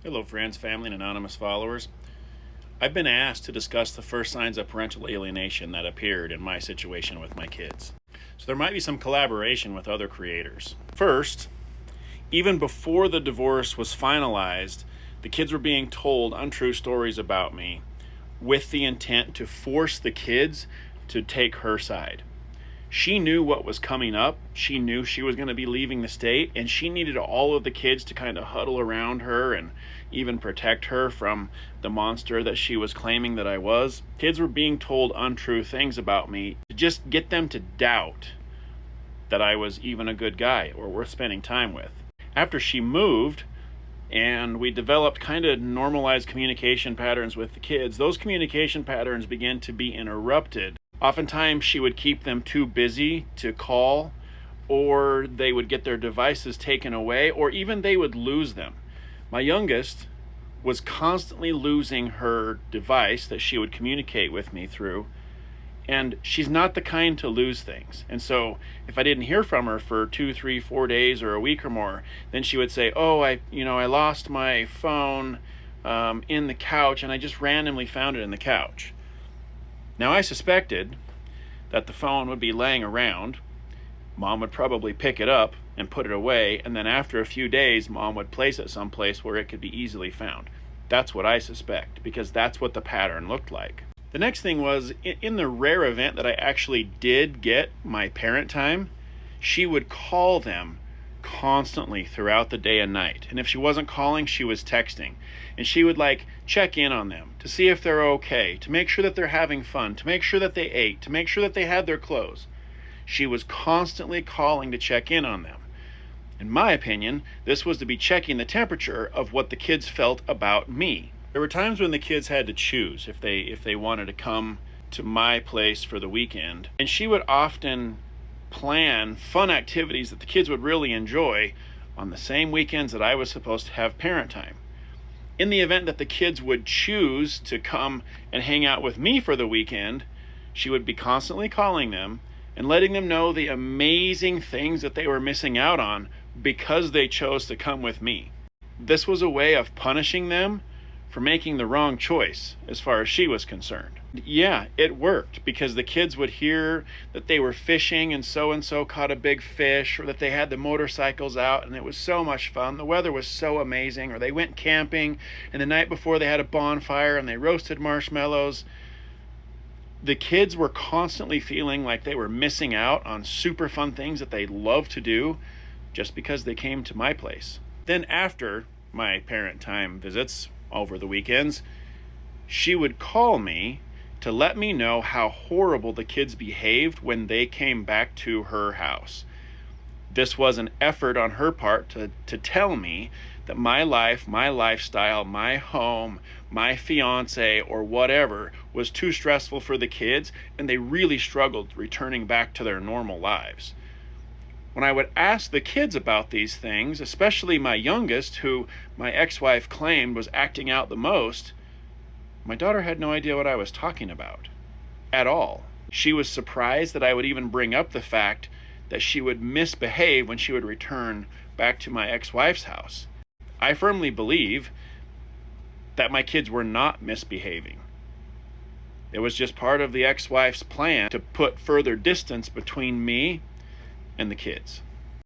Hello, friends, family, and anonymous followers. I've been asked to discuss the first signs of parental alienation that appeared in my situation with my kids. So there might be some collaboration with other creators. First, even before the divorce was finalized, the kids were being told untrue stories about me with the intent to force the kids to take her side. She knew what was coming up. She knew she was going to be leaving the state, and she needed all of the kids to kind of huddle around her and even protect her from the monster that she was claiming that I was. Kids were being told untrue things about me to just get them to doubt that I was even a good guy or worth spending time with. After she moved and we developed kind of normalized communication patterns with the kids, those communication patterns began to be interrupted. Oftentimes she would keep them too busy to call, or they would get their devices taken away, or even they would lose them. My youngest was constantly losing her device that she would communicate with me through, and she's not the kind to lose things. And so if I didn't hear from her for 2, 3, 4 days or a week or more, then she would say, I lost my phone in the couch, and I just randomly found it in the couch. Now, I suspected that the phone would be laying around. Mom would probably pick it up and put it away, and then after a few days, Mom would place it someplace where it could be easily found. That's what I suspect, because that's what the pattern looked like. The next thing was, in the rare event that I actually did get my parent time, she would call them constantly throughout the day and night. And if she wasn't calling, she was texting. And she would check in on them to see if they're okay, to make sure that they're having fun, to make sure that they ate, to make sure that they had their clothes. She was constantly calling to check in on them. In my opinion, this was to be checking the temperature of what the kids felt about me. There were times when the kids had to choose if they wanted to come to my place for the weekend, and she would often plan fun activities that the kids would really enjoy on the same weekends that I was supposed to have parent time. In the event that the kids would choose to come and hang out with me for the weekend, she would be constantly calling them and letting them know the amazing things that they were missing out on because they chose to come with me. This was a way of punishing them for making the wrong choice as far as she was concerned. Yeah, it worked, because the kids would hear that they were fishing and so caught a big fish, or that they had the motorcycles out and it was so much fun, the weather was so amazing, or they went camping and the night before they had a bonfire and they roasted marshmallows. The kids were constantly feeling like they were missing out on super fun things that they love to do just because they came to my place. Then after my parent time visits over the weekends, she would call me to let me know how horrible the kids behaved when they came back to her house. This was an effort on her part to tell me that my life, my lifestyle, my home, my fiance, or whatever was too stressful for the kids, and they really struggled returning back to their normal lives. When I would ask the kids about these things, especially my youngest, who my ex-wife claimed was acting out the most, my daughter had no idea what I was talking about at all. She was surprised that I would even bring up the fact that she would misbehave when she would return back to my ex-wife's house. I firmly believe that my kids were not misbehaving. It was just part of the ex-wife's plan to put further distance between me and the kids.